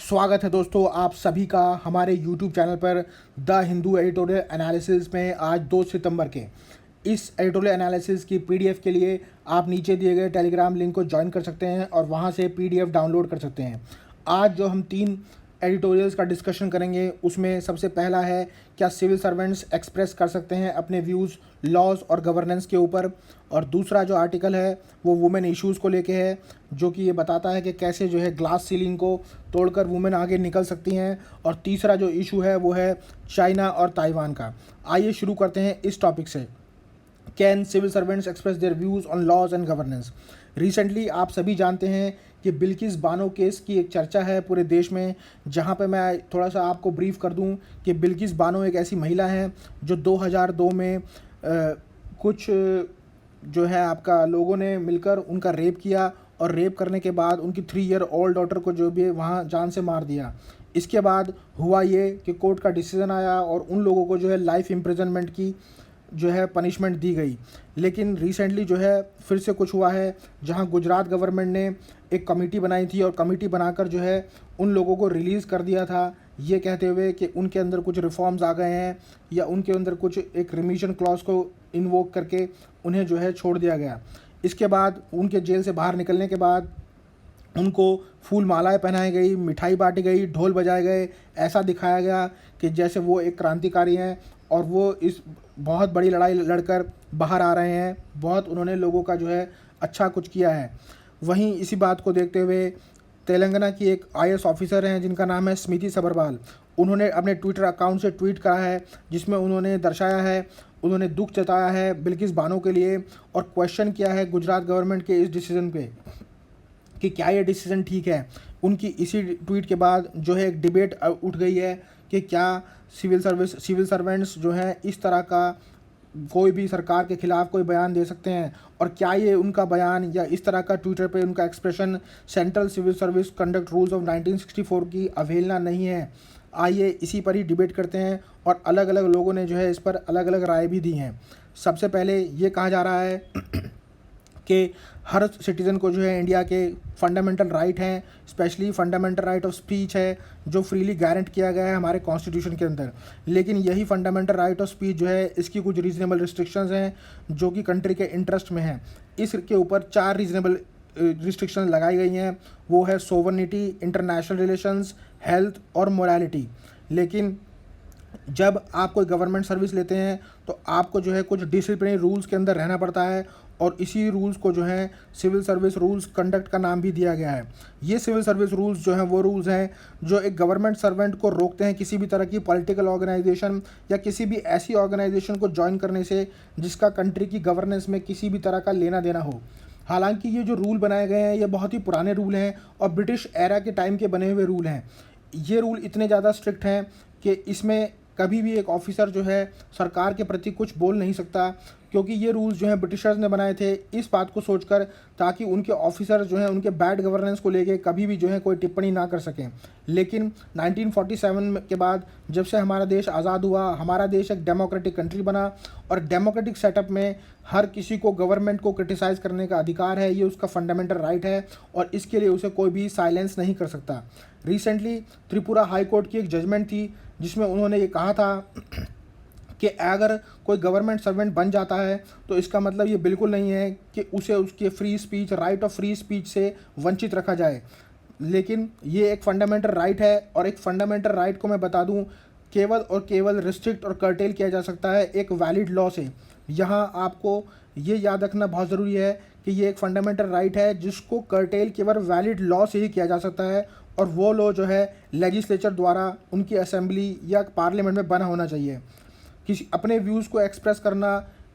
स्वागत है दोस्तों आप सभी का हमारे YouTube चैनल पर द हिंदू एडिटोरियल एनालिसिस में। आज 2 सितंबर के इस एडिटोरियल एनालिसिस की पीडीएफ के लिए आप नीचे दिए गए टेलीग्राम लिंक को ज्वाइन कर सकते हैं और वहां से पीडीएफ डाउनलोड कर सकते हैं। आज जो हम 3 एडिटोरियल्स का डिस्कशन करेंगे उसमें सबसे पहला है, क्या सिविल सर्वेंट्स एक्सप्रेस कर सकते हैं अपने व्यूज़ लॉज और गवर्नेंस के ऊपर। और दूसरा जो आर्टिकल है वो वुमेन इश्यूज़ को लेके है, जो कि ये बताता है कि कैसे जो है ग्लास सीलिंग को तोड़कर वुमेन आगे निकल सकती हैं। और तीसरा जो इशू है वो है चाइना और ताइवान का। आइए शुरू करते हैं इस टॉपिक से। Can civil servants express their views on laws and governance. Recently आप सभी जानते हैं कि बिल्किस बानो केस की एक चर्चा है पूरे देश में, जहां पे मैं थोड़ा सा आपको ब्रीफ कर दूं कि बिल्किस बानो एक ऐसी महिला है जो 2002 में कुछ जो है आपका लोगों ने मिलकर उनका रेप किया और रेप करने के बाद उनकी 3 ईयर ओल्ड डॉटर को जो भी है वहाँ जान से मार दिया। इसके बाद हुआ ये कि कोर्ट का डिसीज़न आया और उन लोगों को जो है लाइफ इम्प्रिजनमेंट की जो है पनिशमेंट दी गई। लेकिन रिसेंटली जो है फिर से कुछ हुआ है, जहां गुजरात गवर्नमेंट ने एक कमेटी बनाई थी और कमेटी बनाकर जो है उन लोगों को रिलीज़ कर दिया था, ये कहते हुए कि उनके अंदर कुछ रिफॉर्म्स आ गए हैं या उनके अंदर कुछ एक रिमिशन क्लॉज को इन्वोक करके उन्हें जो है छोड़ दिया गया। इसके बाद उनके जेल से बाहर निकलने के बाद उनको फूल मालाएँ पहनाई गई, मिठाई बाँटी गई, ढोल बजाए गए। ऐसा दिखाया गया कि जैसे वो एक क्रांतिकारी हैं और वो इस बहुत बड़ी लड़ाई लड़कर बाहर आ रहे हैं। बहुत उन्होंने लोगों का जो है अच्छा कुछ किया है। वहीं इसी बात को देखते हुए तेलंगाना की एक आईएएस ऑफिसर हैं जिनका नाम है स्मृति सबरवाल। उन्होंने अपने ट्विटर अकाउंट से ट्वीट करा है जिसमें उन्होंने दर्शाया है, उन्होंने दुख जताया है बिल्किस बानो के लिए और क्वेश्चन किया है गुजरात गवर्नमेंट के इस डिसीज़न पे कि क्या ये डिसीज़न ठीक है। उनकी इसी ट्वीट के बाद जो है एक डिबेट उठ गई है कि क्या सिविल सर्वेंट्स जो हैं इस तरह का कोई भी सरकार के खिलाफ कोई बयान दे सकते हैं और क्या ये उनका बयान या इस तरह का ट्विटर पे उनका expression central civil service conduct rules of 1964 की अवहेलना नहीं है। आइए इसी पर ही डिबेट करते हैं और अलग अलग लोगों ने जो है इस पर अलग अलग राय भी दी हैं। सबसे पहले ये कहा जा रहा है कि हर सिटीज़न को जो है इंडिया के फंडामेंटल राइट हैं, specially fundamental right of speech है जो फ्रीली गारंट किया गया है हमारे कॉन्स्टिट्यूशन के अंदर। लेकिन यही फंडामेंटल राइट ऑफ स्पीच जो है इसकी कुछ रीजनेबल रिस्ट्रिक्शंस हैं जो कि कंट्री के इंटरेस्ट में हैं। इसके ऊपर 4 रीजनेबल रिस्ट्रिक्शंस लगाई गई हैं, वो है सोवर्निटी, इंटरनेशनल रिलेशंस, हेल्थ और मोरालिटी। लेकिन जब आप कोई गवर्नमेंट सर्विस लेते हैं तो आपको जो है कुछ डिसिप्लिनरी रूल्स के अंदर रहना पड़ता है और इसी रूल्स को जो है सिविल सर्विस रूल्स कंडक्ट का नाम भी दिया गया है। ये सिविल सर्विस रूल्स जो हैं वो रूल्स हैं जो एक गवर्नमेंट सर्वेंट को रोकते हैं किसी भी तरह की पॉलिटिकल ऑर्गेनाइजेशन या किसी भी ऐसी ऑर्गेनाइजेशन को ज्वाइन करने से जिसका कंट्री की गवर्नेंस में किसी भी तरह का लेना देना हो। हालांकि ये जो रूल बनाए गए हैं ये बहुत ही पुराने रूल हैं और ब्रिटिश एरा के टाइम के बने हुए रूल हैं। ये रूल इतने ज़्यादा स्ट्रिक्ट हैं कि इसमें कभी भी एक ऑफिसर जो है सरकार के प्रति कुछ बोल नहीं सकता, क्योंकि ये रूल्स जो हैं ब्रिटिशर्स ने बनाए थे इस बात को सोचकर ताकि उनके ऑफिसर जो हैं उनके बैड गवर्नेंस को लेके कभी भी जो है कोई टिप्पणी ना कर सकें। लेकिन 1947 के बाद जब से हमारा देश आज़ाद हुआ, हमारा देश एक डेमोक्रेटिक कंट्री बना और डेमोक्रेटिक सेटअप में हर किसी को गवर्नमेंट को क्रिटिसाइज़ करने का अधिकार है, ये उसका फंडामेंटल राइट है और इसके लिए उसे कोई भी साइलेंस नहीं कर सकता। रिसेंटली त्रिपुरा हाई कोर्ट की एक जजमेंट थी जिसमें उन्होंने ये कहा था कि अगर कोई गवर्नमेंट सर्वेंट बन जाता है तो इसका मतलब ये बिल्कुल नहीं है कि उसे उसके free speech, right of free speech से वंचित रखा जाए। लेकिन ये एक फंडामेंटल राइट है और एक फंडामेंटल राइट को मैं बता दूं केवल और केवल रिस्ट्रिक्ट और कर्टेल किया जा सकता है एक वैलिड लॉ से। यहाँ आपको ये याद रखना बहुत ज़रूरी है कि ये एक फंडामेंटल राइट है जिसको कर्टेल केवल वैलिड लॉ से ही किया जा सकता है और वो लॉ जो है लेजिस्लेचर द्वारा उनकी असेंबली या पार्लियामेंट में बना होना चाहिए। किसी अपने व्यूज़ को एक्सप्रेस करना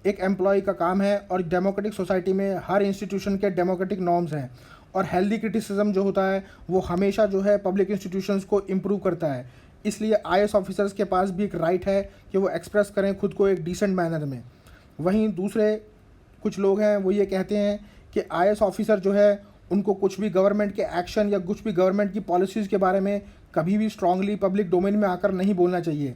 एक एम्प्लॉय का काम है और डेमोक्रेटिक सोसाइटी में हर इंस्टीट्यूशन के डेमोक्रेटिक नॉर्म्स हैं और हेल्दी क्रिटिसिज्म जो होता है वो हमेशा जो है पब्लिक इंस्टीट्यूशंस को इम्प्रूव करता है। इसलिए आईएएस ऑफिसर्स के पास भी एक राइट है कि वो एक्सप्रेस करें खुद को एक डिसेंट मैनर में। वहीं दूसरे कुछ लोग हैं वो ये कहते हैं कि आईएएस ऑफिसर जो है उनको कुछ भी गवर्नमेंट के एक्शन या कुछ भी गवर्नमेंट की पॉलिसीज़ के बारे में कभी भी स्ट्रांगली पब्लिक डोमेन में आकर नहीं बोलना चाहिए।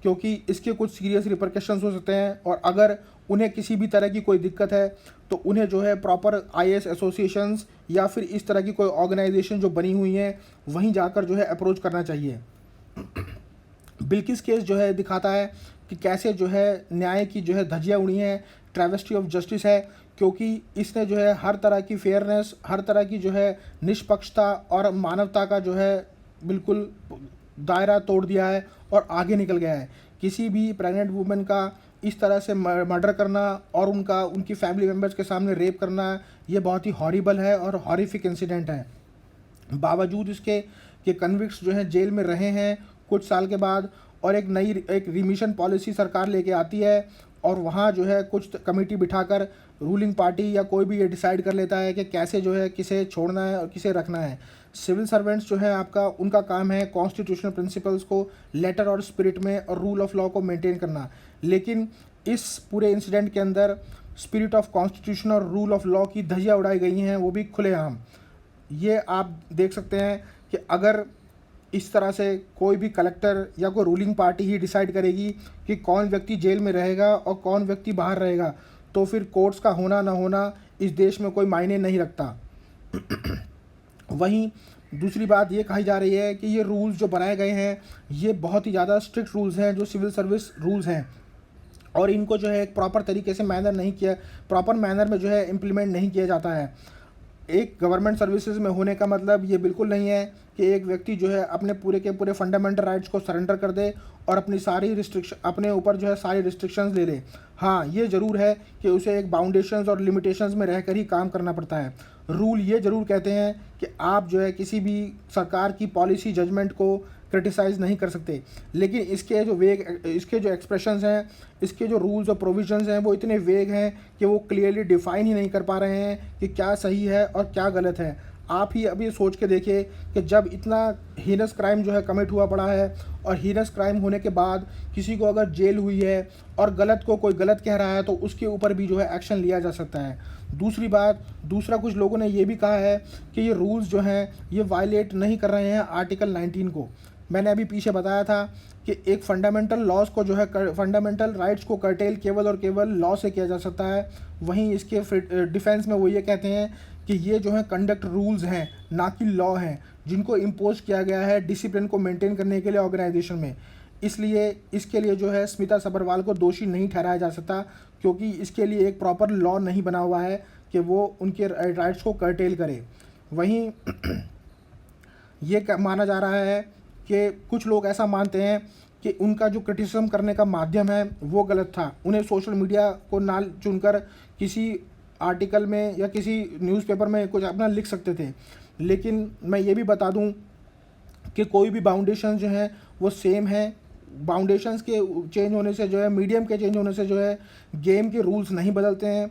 क्योंकि इसके कुछ सीरियस रिपरकशंस हो सकते हैं, और अगर उन्हें किसी भी तरह की कोई दिक्कत है तो उन्हें जो है प्रॉपर आईएएस एसोसिएशंस या फिर इस तरह की कोई ऑर्गेनाइजेशन जो बनी हुई हैं वहीं जाकर जो है अप्रोच करना चाहिए। बिल्किस केस जो है दिखाता है कि कैसे जो है न्याय की जो है धज्जियाँ उड़ी हैं, ट्रेवेस्टी ऑफ जस्टिस है, क्योंकि इसने जो है हर तरह की फेयरनेस, हर तरह की जो है निष्पक्षता और मानवता का जो है बिल्कुल दायरा तोड़ दिया है और आगे निकल गया है। किसी भी प्रेग्नेंट वुमेन का इस तरह से मर्डर करना और उनकी फैमिली मेम्बर्स के सामने रेप करना, ये बहुत ही हॉरिबल है और हॉरिफिक इंसिडेंट है। बावजूद इसके कि कन्विक्ट्स जो हैं जेल में रहे हैं कुछ साल के बाद, और एक रिमिशन पॉलिसी सरकार लेके आती है, और वहाँ जो है कुछ कमेटी बिठाकर रूलिंग पार्टी या कोई भी ये डिसाइड कर लेता है कि कैसे जो है किसे छोड़ना है और किसे रखना है। सिविल सर्वेंट्स जो है उनका काम है कॉन्स्टिट्यूशनल प्रिंसिपल्स को लेटर और स्पिरिट में और रूल ऑफ लॉ को मेंटेन करना, लेकिन इस पूरे इंसिडेंट के अंदर स्पिरिट ऑफ कॉन्स्टिट्यूशन और रूल ऑफ लॉ की धज्जियाँ उड़ाई गई हैं, वो भी खुलेआम। ये आप देख सकते हैं कि अगर इस तरह से कोई भी कलेक्टर या कोई रूलिंग पार्टी ही डिसाइड करेगी कि कौन व्यक्ति जेल में रहेगा और कौन व्यक्ति बाहर रहेगा, तो फिर कोर्ट्स का होना ना होना इस देश में कोई मायने नहीं रखता। वहीं दूसरी बात ये कही जा रही है कि ये रूल्स जो बनाए गए हैं ये बहुत ही ज़्यादा स्ट्रिक्ट रूल्स हैं, जो सिविल सर्विस रूल्स हैं, और इनको जो है एक प्रॉपर तरीके से प्रॉपर मैनर में जो है इम्प्लीमेंट नहीं किया जाता है। एक गवर्नमेंट सर्विसेज में होने का मतलब ये बिल्कुल नहीं है कि एक व्यक्ति जो है अपने पूरे के पूरे फंडामेंटल राइट्स को सरेंडर कर दे और अपने ऊपर जो है सारी रिस्ट्रिक्शंस ले ले। हाँ, ये ज़रूर है कि उसे एक बाउंडेशंस और लिमिटेशंस में रहकर ही काम करना पड़ता है। रूल ये ज़रूर कहते हैं कि आप जो है किसी भी सरकार की पॉलिसी जजमेंट को क्रिटिसाइज़ नहीं कर सकते, लेकिन इसके जो एक्सप्रेशंस हैं, इसके जो रूल्स और प्रोविजंस हैं वो इतने वेग हैं कि वो क्लियरली डिफ़ाइन ही नहीं कर पा रहे हैं कि क्या सही है और क्या गलत है। आप ही अभी सोच के देखिए कि जब इतना हीनस क्राइम जो है कमिट हुआ पड़ा है, और हीनस क्राइम होने के बाद किसी को अगर जेल हुई है और गलत को कोई गलत कह रहा है तो उसके ऊपर भी जो है एक्शन लिया जा सकता है। दूसरा कुछ लोगों ने ये भी कहा है कि ये रूल्स जो हैं ये वायलेट नहीं कर रहे हैं आर्टिकल 19 को। मैंने अभी पीछे बताया था कि एक फंडामेंटल राइट्स को कर्टेल केवल और केवल लॉ से किया जा सकता है। वहीं इसके डिफेंस में वो ये कहते हैं कि ये जो है कंडक्ट रूल्स हैं, ना कि लॉ हैं, जिनको इम्पोज किया गया है डिसिप्लिन को मेंटेन करने के लिए ऑर्गेनाइजेशन में। इसलिए इसके लिए जो है स्मिता सभरवाल को दोषी नहीं ठहराया जा सकता, क्योंकि इसके लिए एक प्रॉपर लॉ नहीं बना हुआ है कि वो उनके राइट्स को कर्टेल करे। वहीं ये माना जा रहा है कि कुछ लोग ऐसा मानते हैं कि उनका जो क्रिटिसिज्म करने का माध्यम है वो गलत था। उन्हें सोशल मीडिया को ना चुनकर किसी आर्टिकल में या किसी न्यूज़पेपर में कुछ अपना लिख सकते थे, लेकिन मैं ये भी बता दूं कि कोई भी बाउंडेशन जो है वो सेम है। बाउंडेशंस के चेंज होने से जो है, मीडियम के चेंज होने से जो है गेम के रूल्स नहीं बदलते हैं।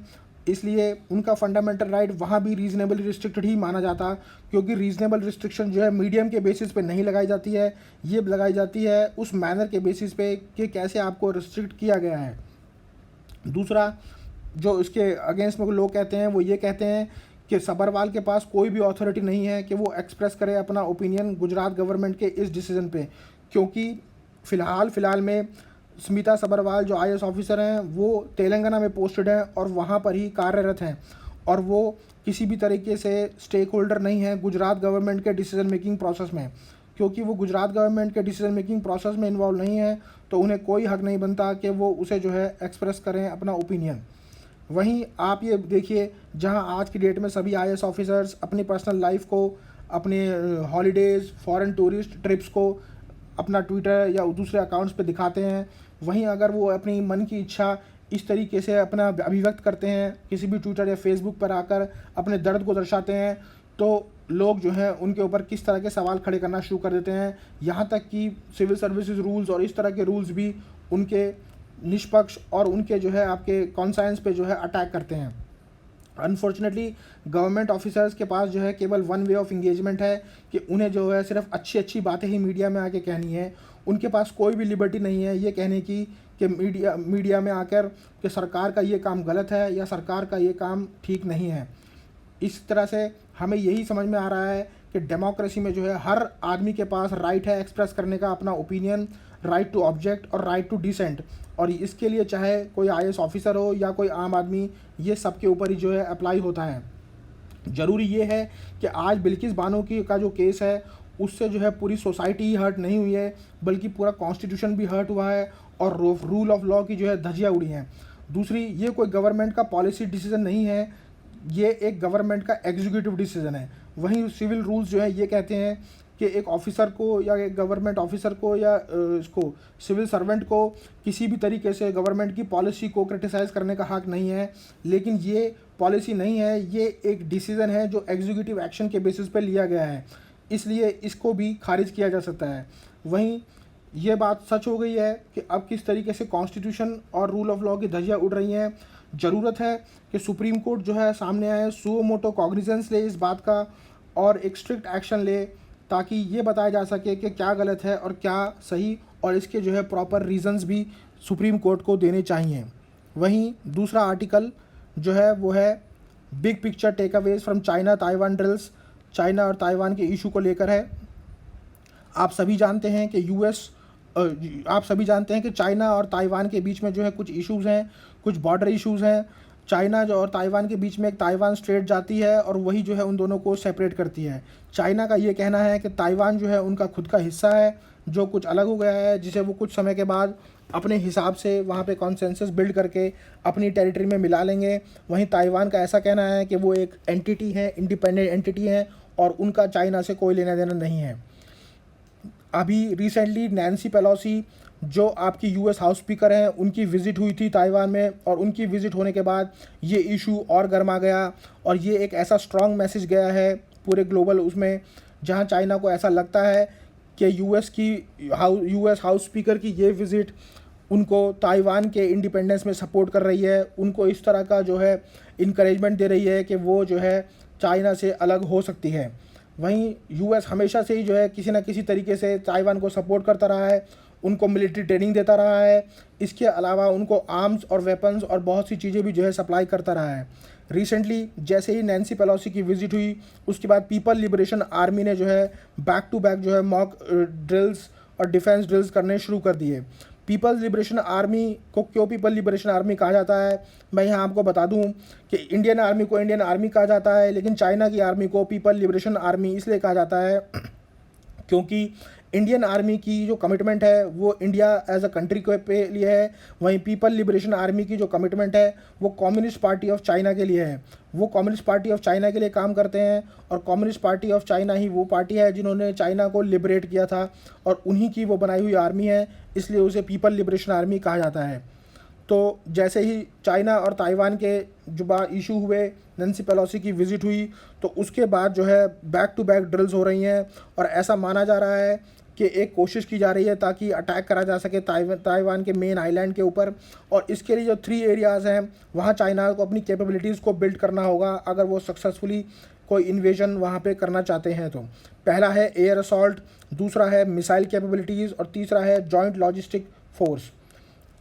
इसलिए उनका फंडामेंटल राइट वहाँ भी रीज़नेबली रिस्ट्रिक्टेड ही माना जाता, क्योंकि रीज़नेबल रिस्ट्रिक्शन जो है मीडियम के बेसिस पे नहीं लगाई जाती है, ये लगाई जाती है उस मैनर के बेसिस पे कि कैसे आपको रिस्ट्रिक्ट किया गया है। दूसरा जो इसके अगेंस्ट में लोग कहते हैं वो ये कहते हैं कि सभरवाल के पास कोई भी अथॉरिटी नहीं है कि वो एक्सप्रेस करे अपना ओपिनियन गुजरात गवर्नमेंट के इस डिसीजन पे, क्योंकि फ़िलहाल में स्मिता सभरवाल जो आईएएस ऑफिसर हैं वो तेलंगाना में पोस्टेड हैं और वहाँ पर ही कार्यरत हैं, और वो किसी भी तरीके से स्टेक होल्डर नहीं है गुजरात गवर्नमेंट के डिसीजन मेकिंग प्रोसेस में। क्योंकि वो गुजरात गवर्नमेंट के डिसीजन मेकिंग प्रोसेस में इन्वॉल्व नहीं है तो उन्हें कोई हक नहीं बनता कि वो उसे जो है एक्सप्रेस करें अपना ओपिनियन। वहीं आप ये देखिए, जहां आज की डेट में सभी आईएएस ऑफिसर्स अपनी पर्सनल लाइफ को, अपने हॉलीडेज़, फॉरेन टूरिस्ट ट्रिप्स को अपना ट्विटर या दूसरे अकाउंट्स पे दिखाते हैं, वहीं अगर वो अपनी मन की इच्छा इस तरीके से अपना अभिव्यक्त करते हैं किसी भी ट्विटर या फेसबुक पर आकर अपने दर्द को दर्शाते हैं, तो लोग जो हैं उनके ऊपर किस तरह के सवाल खड़े करना शुरू कर देते हैं। यहाँ तक कि सिविल सर्विसेज रूल्स और इस तरह के रूल्स भी उनके निष्पक्ष और उनके जो है आपके कॉन्साइंस पे जो है अटैक करते हैं। अनफॉर्चुनेटली गवर्नमेंट ऑफिसर्स के पास जो है केवल वन वे ऑफ इंगेजमेंट है कि उन्हें जो है सिर्फ अच्छी बातें ही मीडिया में आके कहनी है। उनके पास कोई भी लिबर्टी नहीं है ये कहने की कि मीडिया में आकर कि सरकार का ये काम गलत है या सरकार का ये काम ठीक नहीं है। इस तरह से हमें यही समझ में आ रहा है कि डेमोक्रेसी में जो है हर आदमी के पास राइट है एक्सप्रेस करने का अपना ओपिनियन, राइट टू ऑब्जेक्ट और राइट टू डिसेंट। और इसके लिए चाहे कोई आईएएस ऑफिसर हो या कोई आम आदमी, ये सबके ऊपर ही जो है अप्लाई होता है। ज़रूरी ये है कि आज बिल्किस बानो की का जो केस है उससे जो है पूरी सोसाइटी ही हर्ट नहीं हुई है, बल्कि पूरा कॉन्स्टिट्यूशन भी हर्ट हुआ है और रूल ऑफ लॉ की जो है धज्जियाँ उड़ी हैं। दूसरी, ये कोई गवर्नमेंट का पॉलिसी डिसीजन नहीं है, ये एक गवर्नमेंट का एग्जीक्यूटिव डिसीजन है। वहीं सिविल रूल्स जो है ये कहते हैं कि एक ऑफिसर को या एक गवर्नमेंट ऑफिसर को या इसको सिविल सर्वेंट को किसी भी तरीके से गवर्नमेंट की पॉलिसी को क्रिटिसाइज़ करने का हक नहीं है। लेकिन ये पॉलिसी नहीं है, ये एक डिसीज़न है जो एग्जीक्यूटिव एक्शन के बेसिस पे लिया गया है, इसलिए इसको भी खारिज किया जा सकता है। वहीं ये बात सच हो गई है कि अब किस तरीके से कॉन्स्टिट्यूशन और रूल ऑफ लॉ की धज्जियाँ उड़ रही हैं। ज़रूरत है कि सुप्रीम कोर्ट जो है सामने आए, सुओ मोटो कॉग्निजेंस ले इस बात का और एक स्ट्रिक्ट एक्शन ले, ताकि ये बताया जा सके कि क्या गलत है और क्या सही, और इसके जो है प्रॉपर रीजंस भी सुप्रीम कोर्ट को देने चाहिए। वहीं दूसरा आर्टिकल जो है वो है big picture takeaways from China Taiwan drills. China और ताइवान के इशू को लेकर है। आप सभी जानते हैं कि चाइना और ताइवान के बीच में जो है कुछ इश्यूज़ हैं, कुछ बॉर्डर इश्यूज़ हैं। चाइना जो और ताइवान के बीच में एक ताइवान स्ट्रेट जाती है और वही जो है उन दोनों को सेपरेट करती है। चाइना का ये कहना है कि ताइवान जो है उनका खुद का हिस्सा है जो कुछ अलग हो गया है, जिसे वो कुछ समय के बाद अपने हिसाब से वहाँ पे कॉन्सेंसस बिल्ड करके अपनी टेरिटरी में मिला लेंगे। वहीं ताइवान का ऐसा कहना है कि वो एक एंटिटी है, इंडिपेंडेंट एंटिटी है और उनका चाइना से कोई लेना देना नहीं है। अभी रिसेंटली नैन्सी पेलोसी जो आपकी यूएस हाउस स्पीकर हैं, उनकी विज़िट हुई थी ताइवान में, और उनकी विज़िट होने के बाद ये इशू और गर्मा गया और ये एक ऐसा स्ट्रॉन्ग मैसेज गया है पूरे ग्लोबल उसमें, जहां चाइना को ऐसा लगता है कि यूएस हाउस स्पीकर की ये विज़िट उनको ताइवान के इंडिपेंडेंस में सपोर्ट कर रही है, उनको इस तरह का जो है इनकरेजमेंट दे रही है कि वो जो है चाइना से अलग हो सकती है। वहीं यूएस हमेशा से ही जो है किसी न किसी तरीके से ताइवान को सपोर्ट करता रहा है, उनको मिलिट्री ट्रेनिंग देता रहा है, इसके अलावा उनको आर्म्स और वेपन्स और बहुत सी चीज़ें भी जो है सप्लाई करता रहा है। रिसेंटली जैसे ही नैन्सी पेलोसी की विज़िट हुई, उसके बाद पीपल लिबरेशन आर्मी ने जो है बैक टू बैक जो है मॉक ड्रिल्स और डिफेंस ड्रिल्स करने शुरू कर दिए। पीपल्स लिबरेशन आर्मी को क्यों पीपल लिबरेशन आर्मी कहा जाता है, मैं यहाँ आपको बता दूँ कि इंडियन आर्मी को इंडियन आर्मी कहा जाता है, लेकिन चाइना की आर्मी को पीपल लिबरेशन आर्मी इसलिए कहा जाता है क्योंकि इंडियन आर्मी की जो कमिटमेंट है वो इंडिया एज अ कंट्री के लिए है। वहीं पीपल लिबरेशन आर्मी की जो कमिटमेंट है वो कम्युनिस्ट पार्टी ऑफ चाइना के लिए है। वो कम्युनिस्ट पार्टी ऑफ चाइना के लिए काम करते हैं और कम्युनिस्ट पार्टी ऑफ चाइना ही वो पार्टी है जिन्होंने चाइना को लिबरेट किया था और उन्हीं की वो बनाई हुई आर्मी है, इसलिए उसे पीपल लिबरेशन आर्मी कहा जाता है। तो जैसे ही चाइना और ताइवान के जो इशू हुए, नैन्सी पेलोसी की विज़िट हुई, तो उसके बाद जो है बैक टू बैक ड्रिल्स हो रही हैं और ऐसा माना जा रहा है कि एक कोशिश की जा रही है ताकि अटैक करा जा सके ताइवान के मेन आइलैंड के ऊपर। और इसके लिए जो 3 एरियाज़ हैं वहाँ चाइना को अपनी कैपेबिलिटीज़ को बिल्ड करना होगा अगर वो सक्सेसफुली कोई इन्वेजन वहाँ पे करना चाहते हैं। तो पहला है एयर असॉल्ट, दूसरा है मिसाइल कैपेबिलिटीज़ और तीसरा है जॉइंट लॉजिस्टिक फोर्स।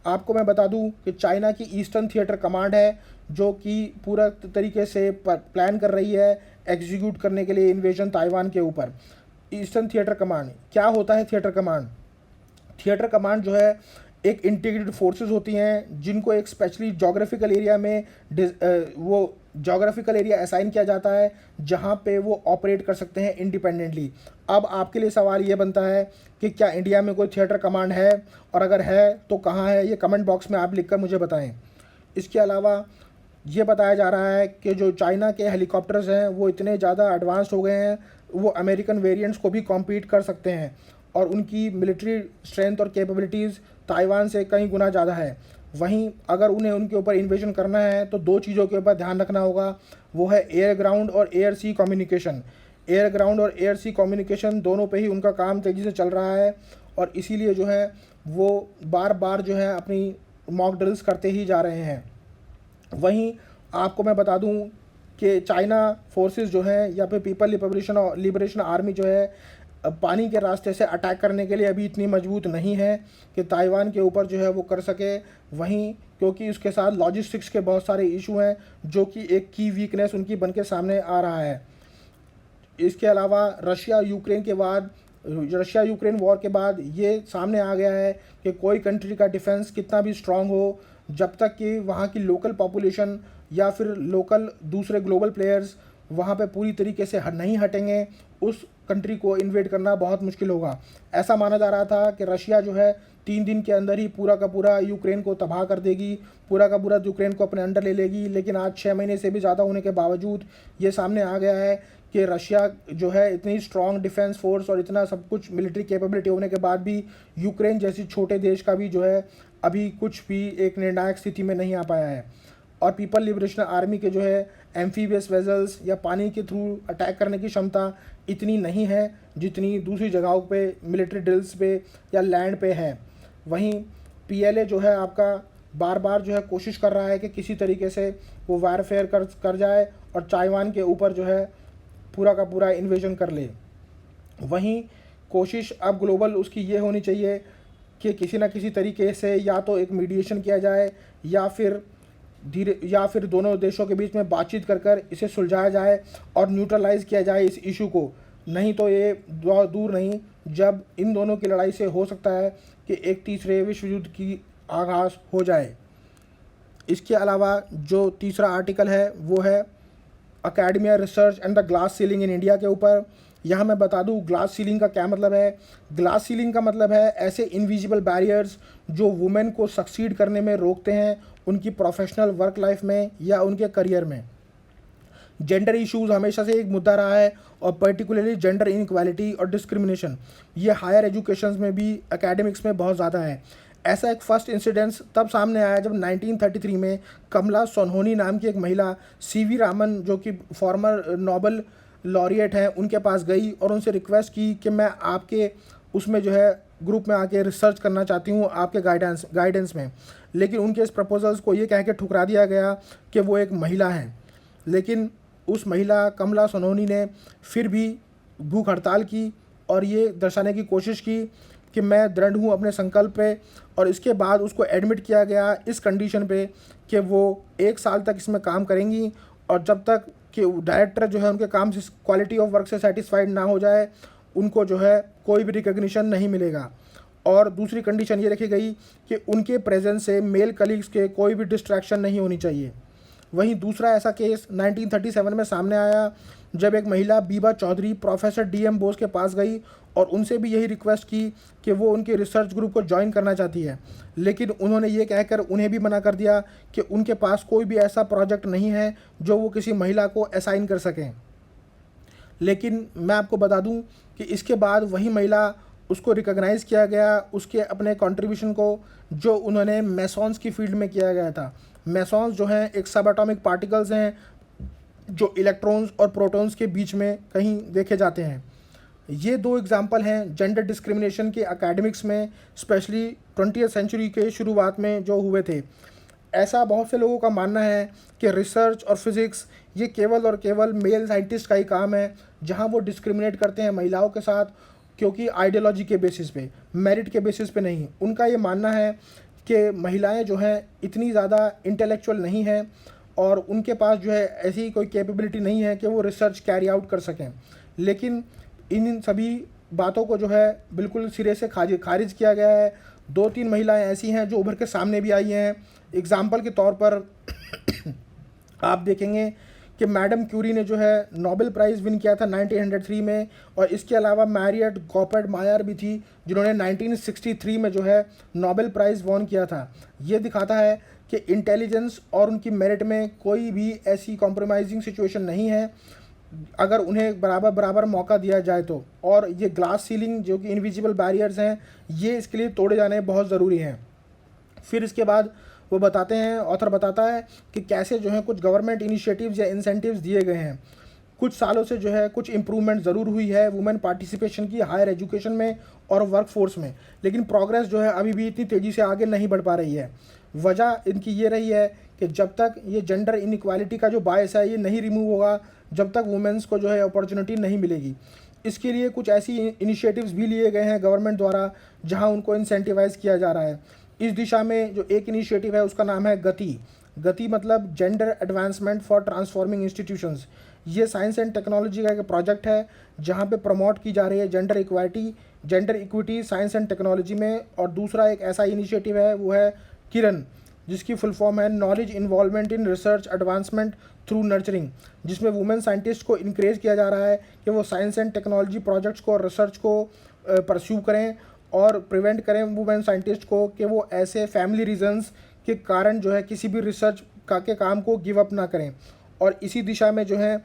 आपको मैं बता दूं कि चाइना की ईस्टर्न थिएटर कमांड है जो कि पूरा तरीके से प्लान कर रही है एग्जीक्यूट करने के लिए इन्वेजन ताइवान के ऊपर। ईस्टर्न थिएटर कमांड क्या होता है? थिएटर कमांड जो है एक इंटीग्रेटेड फोर्सेस होती हैं जिनको एक स्पेशली जोग्राफिकल एरिया में वो जोग्राफिकल एरिया असाइन किया जाता है जहां पे वो ऑपरेट कर सकते हैं इंडिपेंडेंटली। अब आपके लिए सवाल ये बनता है कि क्या इंडिया में कोई थिएटर कमांड है, और अगर है तो कहाँ है? ये कमेंट बॉक्स में आप लिखकर मुझे बताएं। इसके अलावा ये बताया जा रहा है कि जो चाइना के हेलीकॉप्टर्स हैं वो इतने ज़्यादा एडवांस हो गए हैं, वो अमेरिकन वेरिएंट्स को भी कॉम्पीट कर सकते हैं और उनकी मिलिट्री स्ट्रेंथ और कैपेबिलिटीज़ ताइवान से कई गुना ज़्यादा है। वहीं अगर उन्हें उनके ऊपर इन्वेजन करना है तो 2 चीज़ों के ऊपर ध्यान रखना होगा, वो है एयर ग्राउंड और एयर सी कम्युनिकेशन। एयर ग्राउंड और एयर सी कम्युनिकेशन दोनों पे ही उनका काम तेज़ी से चल रहा है और इसीलिए जो है वो बार बार जो है अपनी मॉक ड्रिल्स करते ही जा रहे हैं। वहीं आपको मैं बता दूं कि चाइना फोर्सेस जो हैं या फिर पीपल लिबरेशन आर्मी जो है पानी के रास्ते से अटैक करने के लिए अभी इतनी मजबूत नहीं है कि ताइवान के ऊपर जो है वो कर सके। वहीं क्योंकि उसके साथ लॉजिस्टिक्स के बहुत सारे इशू हैं जो कि एक की वीकनेस उनकी बन के सामने आ रहा है। इसके अलावा रशिया यूक्रेन के बाद रशिया यूक्रेन वॉर के बाद ये सामने आ गया है कि कोई कंट्री का डिफेंस कितना भी स्ट्रांग हो, जब तक कि वहाँ की लोकल पॉपुलेशन या फिर लोकल दूसरे ग्लोबल प्लेयर्स वहाँ पे पूरी तरीके से नहीं हटेंगे, उस कंट्री को इन्वेड करना बहुत मुश्किल होगा। ऐसा माना जा रहा था कि रशिया जो है 3 दिन के अंदर ही पूरा का पूरा यूक्रेन को तबाह कर देगी, पूरा का पूरा यूक्रेन को अपने अंडर ले लेगी, लेकिन आज 6 महीने से भी ज़्यादा होने के बावजूद ये सामने आ गया है कि रशिया जो है इतनी स्ट्रॉन्ग डिफेंस फोर्स और इतना सब कुछ मिलिट्री कैपेबिलिटी होने के बाद भी यूक्रेन जैसी छोटे देश का भी जो है अभी कुछ भी एक निर्णायक स्थिति में नहीं आ पाया है। और पीपल लिबरेशन आर्मी के जो है एम्फीबियस वेजल्स या पानी के थ्रू अटैक करने की क्षमता इतनी नहीं है जितनी दूसरी जगहों पे मिलिट्री ड्रिल्स पे या लैंड पे है। वहीं पीएलए जो है आपका बार बार जो है कोशिश कर रहा है कि किसी तरीके से वो वारफेयर कर जाए और ताइवान के ऊपर जो है पूरा का पूरा इन्वेजन कर ले। वहीं कोशिश अब ग्लोबल उसकी ये होनी चाहिए कि किसी न किसी तरीके से या तो एक मीडिएशन किया जाए या फिर दोनों देशों के बीच में बातचीत कर इसे सुलझाया जाए और न्यूट्रलाइज किया जाए इस इशू को। नहीं तो ये दूर नहीं, जब इन दोनों की लड़ाई से हो सकता है कि एक तीसरे विश्व युद्ध की आगाज़ हो जाए। इसके अलावा जो तीसरा आर्टिकल है वो है academia research and the glass ceiling in India के ऊपर। यहाँ मैं बता दूँ ग्लास सीलिंग का क्या मतलब है। ग्लास सीलिंग का मतलब है ऐसे इनविजिबल बैरियर्स जो वुमेन को सक्सीड करने में रोकते हैं उनकी प्रोफेशनल वर्क लाइफ में या उनके करियर में। जेंडर इश्यूज़ हमेशा से एक मुद्दा रहा है और पर्टिकुलरली जेंडर इनइक्वालिटी और डिस्क्रिमिनेशन ये हायर एजुकेशन में भी एकेडमिक्स में बहुत ज़्यादा है। ऐसा एक फ़र्स्ट इंसिडेंस तब सामने आया जब 1933 में कमला सोनहोनी नाम की एक महिला सीवी रामन जो कि फॉर्मर नोबेल लॉरिएट हैं उनके पास गई और उनसे रिक्वेस्ट की कि मैं आपके उसमें जो है ग्रुप में आके रिसर्च करना चाहती हूँ आपके गाइडेंस में। लेकिन उनके इस प्रपोजल्स को ये कह के ठुकरा दिया गया कि वो एक महिला हैं। लेकिन उस महिला कमला सोनहोनी ने फिर भी भूख हड़ताल की और ये दर्शाने की कोशिश की कि मैं दृढ़ हूँ अपने संकल्प पे। और इसके बाद उसको एडमिट किया गया इस कंडीशन पे कि वो 1 साल तक इसमें काम करेंगी और जब तक कि डायरेक्टर जो है उनके काम से क्वालिटी ऑफ वर्क से सेटिस्फाइड ना हो जाए उनको जो है कोई भी रिकग्निशन नहीं मिलेगा। और दूसरी कंडीशन ये रखी गई कि उनके प्रेजेंस से मेल कलीग्स के कोई भी डिस्ट्रैक्शन नहीं होनी चाहिए। वहीं दूसरा ऐसा केस 1937 में सामने आया जब एक महिला बीबा चौधरी प्रोफेसर डीएम बोस के पास गई और उनसे भी यही रिक्वेस्ट की कि वो उनके रिसर्च ग्रुप को ज्वाइन करना चाहती है। लेकिन उन्होंने ये कहकर उन्हें भी मना कर दिया कि उनके पास कोई भी ऐसा प्रोजेक्ट नहीं है जो वो किसी महिला को असाइन कर सकें। लेकिन मैं आपको बता दूं कि इसके बाद वही महिला उसको रिकॉग्नाइज़ किया गया उसके अपने कंट्रीब्यूशन को जो उन्होंने मेसॉन्स की फील्ड में किया गया था। मेसॉन्स जो हैं एक सब एटॉमिक पार्टिकल्स हैं जो इलेक्ट्रॉन्स और प्रोटॉन्स के बीच में कहीं देखे जाते हैं। ये 2 एग्जाम्पल हैं जेंडर डिस्क्रिमिनेशन के एकेडमिक्स में स्पेशली 20वीं सेंचुरी के शुरुआत में जो हुए थे। ऐसा बहुत से लोगों का मानना है कि रिसर्च और फिज़िक्स ये केवल और केवल मेल साइंटिस्ट का ही काम है जहां वो डिस्क्रिमिनेट करते हैं महिलाओं के साथ क्योंकि आइडियोलॉजी के बेसिस पे, मेरिट के बेसिस पे नहीं। उनका ये मानना है कि महिलाएं जो हैं इतनी ज़्यादा इंटेलेक्चुअल नहीं हैं और उनके पास जो है ऐसी कोई कैपेबिलिटी नहीं है कि वो रिसर्च कैरी आउट कर सकें। लेकिन इन सभी बातों को जो है बिल्कुल सिरे से खारिज किया गया है। 2-3 महिलाएं ऐसी हैं जो उभर के सामने भी आई हैं। एग्ज़ाम्पल के तौर पर आप देखेंगे कि मैडम क्यूरी ने जो है नोबेल प्राइज़ विन किया था 1903 में और इसके अलावा मैरियट गॉपर्ड मायर भी थी जिन्होंने 1963 में जो है नोबेल प्राइज़ वॉन किया था। ये दिखाता है कि इंटेलिजेंस और उनकी मेरिट में कोई भी ऐसी कॉम्प्रोमाइजिंग सिचुएशन नहीं है अगर उन्हें बराबर मौका दिया जाए तो। और ये ग्लास सीलिंग जो कि इनविजिबल बैरियर्स हैं ये इसके लिए तोड़े जाने बहुत ज़रूरी हैं। फिर इसके बाद वो बताते हैं, ऑथर बताता है कि कैसे जो है कुछ गवर्नमेंट इनिशिएटिव्स या इंसेंटिव्स दिए गए हैं। कुछ सालों से जो है कुछ इम्प्रूवमेंट ज़रूर हुई है वुमेन पार्टिसिपेशन की हायर एजुकेशन में और वर्क फोर्स में, लेकिन प्रोग्रेस जो है अभी भी इतनी तेज़ी से आगे नहीं बढ़ पा रही है। वजह इनकी ये रही है कि जब तक ये जेंडर इनइक्वालिटी का जो बायस है ये नहीं रिमूव होगा जब तक वुमेंस को जो है अपॉर्चुनिटी नहीं मिलेगी। इसके लिए कुछ ऐसी इनिशिएटिव्स भी लिए गए हैं गवर्नमेंट द्वारा जहां उनको इंसेंटिवाइज़ किया जा रहा है। इस दिशा में जो एक इनिशिएटिव है उसका नाम है गति। गति मतलब gender advancement for transforming institutions. ये साइंस एंड टेक्नोलॉजी का एक प्रोजेक्ट है जहाँ पे प्रमोट की जा रही है gender equity science and technology में। और दूसरा एक ऐसा इनिशिएटिव है वो है किरण, जिसकी फुल फॉर्म है knowledge involvement in research advancement through nurturing, जिसमें वुमेन साइंटिस्ट को इनक्रेज किया जा रहा है कि वो साइंस एंड टेक्नोलॉजी प्रोजेक्ट्स को और रिसर्च को परस्यू करें और प्रिवेंट करें वुमेन साइंटिस्ट को कि वो ऐसे फैमिली रीजंस के कारण जो है किसी भी रिसर्च के काम को गिव अप ना करें। और इसी दिशा में जो है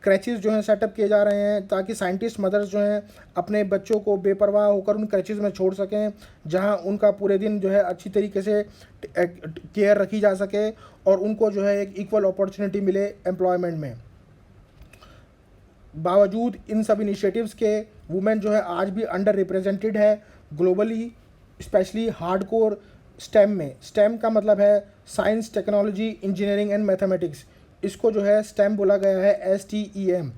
क्रैचेज़ जो हैं सेटअप किए जा रहे हैं ताकि साइंटिस्ट मदर्स जो हैं अपने बच्चों को बेपरवाह होकर उन क्रैचेज़ में छोड़ सकें, जहां उनका पूरे दिन जो है अच्छी तरीके से केयर रखी जा सके और उनको जो है एक इक्वल अपॉर्चुनिटी मिले एम्प्लॉयमेंट में। बावजूद इन सब इनिशिएटिव्स के वुमेन जो है आज भी अंडर रिप्रेजेंटेड है ग्लोबली, स्पेशली हार्डकोर स्टेम में। स्टेम का मतलब है science, technology, engineering and mathematics. इसको जो है स्टेम बोला गया है, STEM।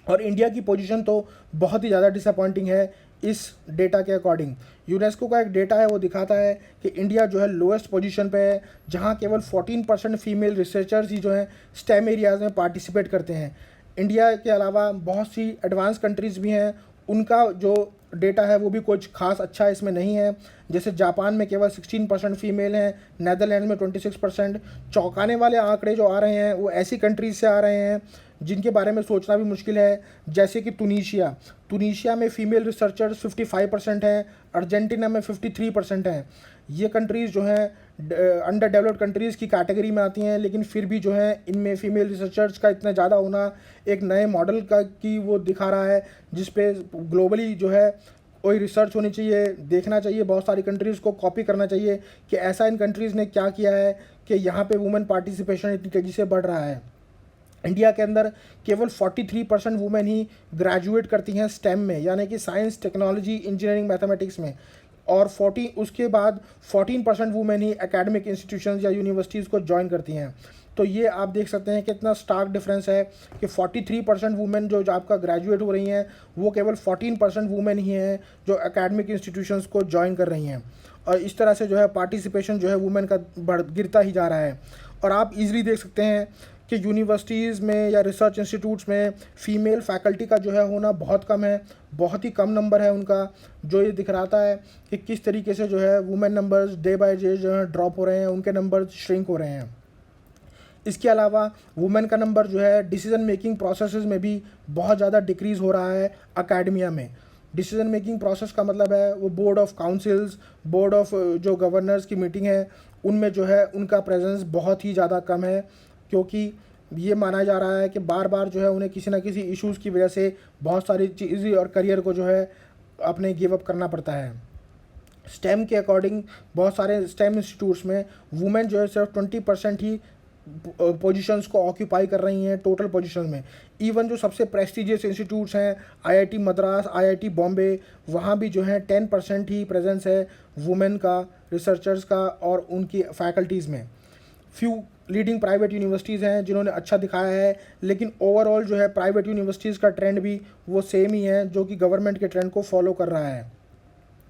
और इंडिया की पोजीशन तो बहुत ही ज़्यादा डिसअपॉइंटिंग है इस डेटा के अकॉर्डिंग। यूनेस्को का एक डेटा है वो दिखाता है कि इंडिया जो है लोएस्ट पोजीशन पे है, जहां केवल 14% फीमेल रिसर्चर्स ही जो हैं स्टेम एरियाज़ में पार्टिसिपेट करते हैं। इंडिया के अलावा बहुत सी एडवांस कंट्रीज़ भी हैं, उनका जो डेटा है वो भी कुछ खास अच्छा इसमें नहीं है। जैसे जापान में केवल 16% फीमेल हैं, नेदरलैंड में 26%। चौंकाने वाले आंकड़े जो आ रहे हैं वो ऐसी कंट्रीज से आ रहे हैं जिनके बारे में सोचना भी मुश्किल है, जैसे कि तुनीशिया में फ़ीमेल रिसर्चर्स 55% हैं, अर्जेंटीना में 53% हैं। ये कंट्रीज़ जो हैं अंडर डेवलप्ड कंट्रीज़ की कैटेगरी में आती हैं, लेकिन फिर भी जो है इनमें फ़ीमेल रिसर्चर्स का इतना ज़्यादा होना एक नए मॉडल का की वो दिखा रहा है, जिस पे ग्लोबली जो है कोई रिसर्च होनी चाहिए, देखना चाहिए, बहुत सारी कंट्रीज़ को कॉपी करना चाहिए कि ऐसा इन कंट्रीज़ ने क्या किया है कि यहाँ पे वुमेन पार्टिसिपेशन इतनी तेज़ी से बढ़ रहा है। इंडिया के अंदर केवल 43% वुमेन ही ग्रेजुएट करती हैं स्टेम में, यानी कि साइंस, टेक्नोलॉजी, इंजीनियरिंग, मैथमेटिक्स में। और उसके बाद 14% वुमेन ही एकेडमिक इंस्टीट्यूशंस या यूनिवर्सिटीज़ को ज्वाइन करती हैं। तो ये आप देख सकते हैं कितना स्टार्क डिफरेंस है कि 43% वुमेन जो आपका ग्रेजुएट हो रही हैं, वो केवल 14% वुमेन ही हैं जो एकेडमिक इंस्टीट्यूशंस को ज्वाइन कर रही हैं। और इस तरह से जो है पार्टिसिपेशन जो है वुमेन का गिरता ही जा रहा है। और आप इजीली देख सकते हैं कि यूनिवर्सिटीज़ में या रिसर्च इंस्टीट्यूट्स में फ़ीमेल फैकल्टी का जो है होना बहुत कम है, बहुत ही कम नंबर है उनका, जो ये दिखलाता है कि किस तरीके से जो है women numbers day by day जो है ड्रॉप हो रहे हैं, उनके नंबर्स श्रिंक हो रहे हैं। इसके अलावा वुमेन का नंबर जो है डिसीजन मेकिंग प्रोसेसेस में भी बहुत ज़्यादा डिक्रीज़ हो रहा है अकेडमिया में। डिसीजन मेकिंग प्रोसेस का मतलब है वो board of councils, board of जो गवर्नर्स की मीटिंग है, उनमें जो है उनका प्रेजेंस बहुत ही ज़्यादा कम है, क्योंकि ये माना जा रहा है कि बार बार जो है उन्हें किसी ना किसी इश्यूज़ की वजह से बहुत सारी चीज़ें और करियर को जो है अपने गिव अप करना पड़ता है। स्टेम के अकॉर्डिंग बहुत सारे स्टेम इंस्टीट्यूट्स में वुमेन जो है सिर्फ 20% ही पोजीशंस को ऑक्यूपाई कर रही हैं टोटल पोजीशन में। इवन जो सबसे प्रेस्टिजियस इंस्टीट्यूट्स हैं, IIT मद्रास, IIT बॉम्बे, वहाँ भी जो है 10% ही प्रेजेंस है वुमेन का, रिसर्चर्स का और उनकी फैकल्टीज़ में। फ्यू लीडिंग प्राइवेट यूनिवर्सिटीज़ हैं जिन्होंने अच्छा दिखाया है, लेकिन ओवरऑल जो है प्राइवेट यूनिवर्सिटीज़ का ट्रेंड भी वो सेम ही है जो कि गवर्नमेंट के ट्रेंड को फॉलो कर रहा है।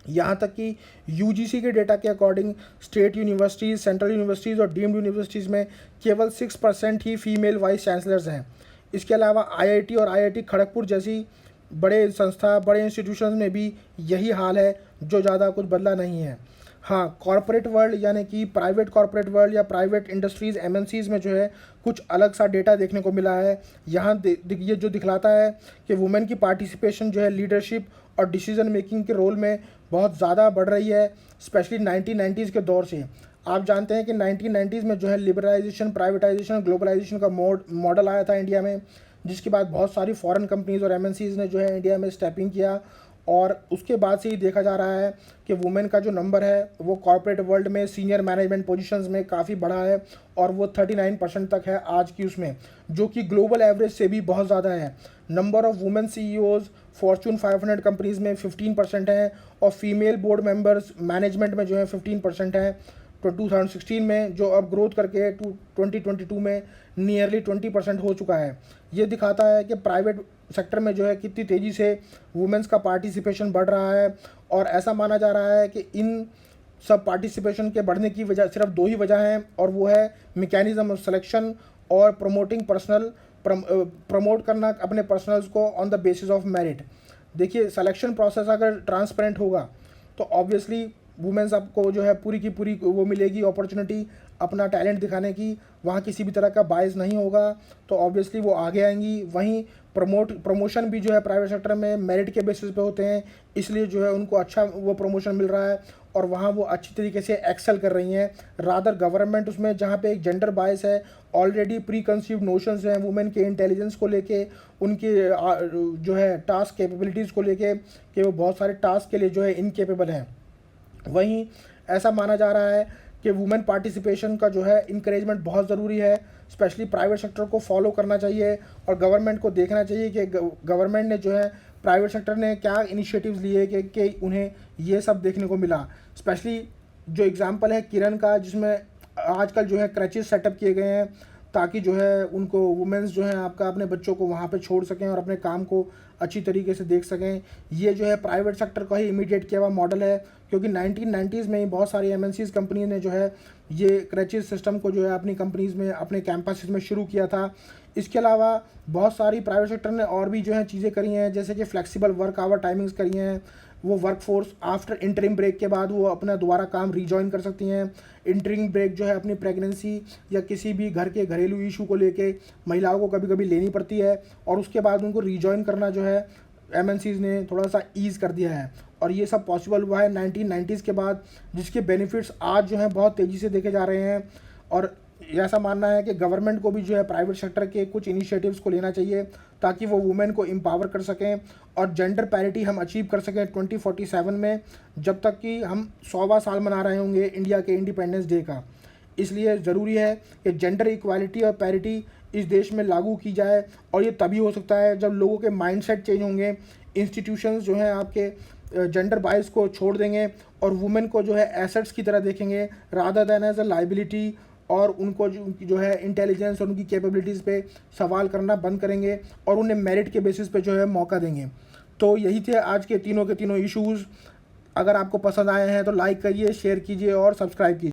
यहाँ तक कि UGC के डेटा के according state universities, central universities और डीम्ड यूनिवर्सिटीज़ में केवल 6% ही फीमेल वाइस चांसलर्स हैं। इसके अलावा IIT और IIT खड़गपुर जैसी बड़े संस्था, बड़े इंस्टीट्यूशन में भी यही हाल है, जो ज़्यादा कुछ बदला नहीं है। हाँ, कॉरपोरेट वर्ल्ड यानी कि प्राइवेट कॉरपोरेट वर्ल्ड या प्राइवेट इंडस्ट्रीज़ MNCs में जो है कुछ अलग सा डेटा देखने को मिला है। यहाँ ये जो दिखलाता है कि वुमेन की पार्टिसिपेशन जो है लीडरशिप और डिसीजन मेकिंग के रोल में बहुत ज़्यादा बढ़ रही है, स्पेशली 1990s के दौर से। आप जानते हैं कि 1990s में जो है लिबरलाइजेशन, प्राइवेटाइजेशन, ग्लोबलाइजेशन का मॉडल आया था इंडिया में, जिसके बाद बहुत सारी फॉरेन कंपनीज़ और MNCs ने जो है इंडिया में स्टेपिंग किया। और उसके बाद से ही देखा जा रहा है कि वुमेन का जो नंबर है वो कॉर्पोरेट वर्ल्ड में सीनियर मैनेजमेंट पोजीशंस में काफ़ी बढ़ा है और वो 39% तक है आज की उसमें, जो कि ग्लोबल एवरेज से भी बहुत ज़्यादा है। Number of women CEOs Fortune 500 companies में 15% हैं और फीमेल बोर्ड मेंबर्स मैनेजमेंट में जो है 15% हैं। तो 2016 में जो अब ग्रोथ करके 2022 में नियरली 20% हो चुका है। ये दिखाता है कि प्राइवेट सेक्टर में जो है कितनी तेज़ी से वुमेन्स का पार्टिसिपेशन बढ़ रहा है। और ऐसा माना जा रहा है कि इन सब पार्टिसिपेशन के बढ़ने की वजह सिर्फ 2 ही वजह हैं, और वो है मैकेनिज्म ऑफ सिलेक्शन और प्रमोटिंग पर्सनल प्रमोट करना अपने पर्सनल्स को on the basis of merit. देखिए, सिलेक्शन प्रोसेस अगर ट्रांसपेरेंट होगा तो ऑब्वियसली वुमेन्स आपको जो है पूरी की पूरी वो मिलेगी अपॉर्चुनिटी अपना टैलेंट दिखाने की, वहाँ किसी भी तरह का बायस नहीं होगा, तो ऑब्वियसली वो आगे आएंगी। वहीं प्रमोशन भी जो है प्राइवेट सेक्टर में मेरिट के बेसिस पे होते हैं, इसलिए जो है उनको अच्छा वो प्रमोशन मिल रहा है और वहाँ वो अच्छी तरीके से एक्सेल कर रही हैं। रादर गवर्नमेंट उसमें जहाँ पे एक जेंडर बायस है, ऑलरेडी प्री कंसीव्ड नोशंस हैं वुमेन के इंटेलिजेंस को लेके, उनके जो है टास्क कैपेबिलिटीज़ को लेके कि वो बहुत सारे टास्क के लिए जो है इनकेपेबल हैं। वहीं ऐसा माना जा रहा है कि वुमेन पार्टिसिपेशन का जो है इंकरेजमेंट बहुत ज़रूरी है, स्पेशली प्राइवेट सेक्टर को फॉलो करना चाहिए और गवर्नमेंट को देखना चाहिए कि गवर्नमेंट ने जो है प्राइवेट सेक्टर ने क्या इनिशिएटिव्स लिए कि उन्हें ये सब देखने को मिला। स्पेशली जो एग्जांपल है किरण का, जिसमें आजकल जो है क्रचेस सेटअप किए गए हैं ताकि जो है उनको वुमेन्स जो है आपका अपने बच्चों को वहाँ पे छोड़ सकें और अपने काम को अच्छी तरीके से देख सकें। ये जो है प्राइवेट सेक्टर का ही इमीडिएट किया हुआ मॉडल है, क्योंकि 1990s में ही बहुत सारी MNCs कंपनी ने जो है ये क्रचेस सिस्टम को जो है अपनी कंपनीज़ में अपने कैंपसेस में शुरू किया था। इसके अलावा बहुत सारी प्राइवेट सेक्टर ने और भी जो है चीज़ें करी हैं, जैसे कि फ्लेक्सिबल वर्क आवर टाइमिंग्स करी हैं। वो वर्कफोर्स आफ्टर इंटरिम ब्रेक के बाद वो अपना दोबारा काम रीजॉइन कर सकती हैं। इंटरिम ब्रेक जो है अपनी प्रेगनेंसी या किसी भी घर के घरेलू इशू को लेके महिलाओं को कभी कभी लेनी पड़ती है और उसके बाद उनको रीजॉइन करना जो है MNCs ने थोड़ा सा ईज़ कर दिया है और ये सब पॉसिबल हुआ है 1990s के बाद, जिसके बेनिफिट्स आज जो हैं बहुत तेज़ी से देखे जा रहे हैं। और ऐसा मानना है कि गवर्नमेंट को भी जो है प्राइवेट सेक्टर के कुछ इनिशिएटिव्स को लेना चाहिए ताकि वो वुमेन को एम्पावर कर सकें और जेंडर पैरिटी हम अचीव कर सकें 2047 में, जब तक कि हम 100वां साल मना रहे होंगे इंडिया के इंडिपेंडेंस डे का। इसलिए ज़रूरी है कि जेंडर इक्वालिटी और पैरिटी इस देश में लागू की जाए और ये तभी हो सकता है जब लोगों के माइंडसेट चेंज होंगे, इंस्टीट्यूशंस जो हैं आपके जेंडर बायस को छोड़ देंगे और वुमेन को जो है एसेट्स की तरह देखेंगे rather than as a liability, और उनको जो है इंटेलिजेंस और उनकी कैपेबिलिटीज़ पे सवाल करना बंद करेंगे और उन्हें मेरिट के बेसिस पे जो है मौका देंगे। तो यही थे आज के तीनों इश्यूज़। अगर आपको पसंद आए हैं तो लाइक करिए, शेयर कीजिए और सब्सक्राइब कीजिए।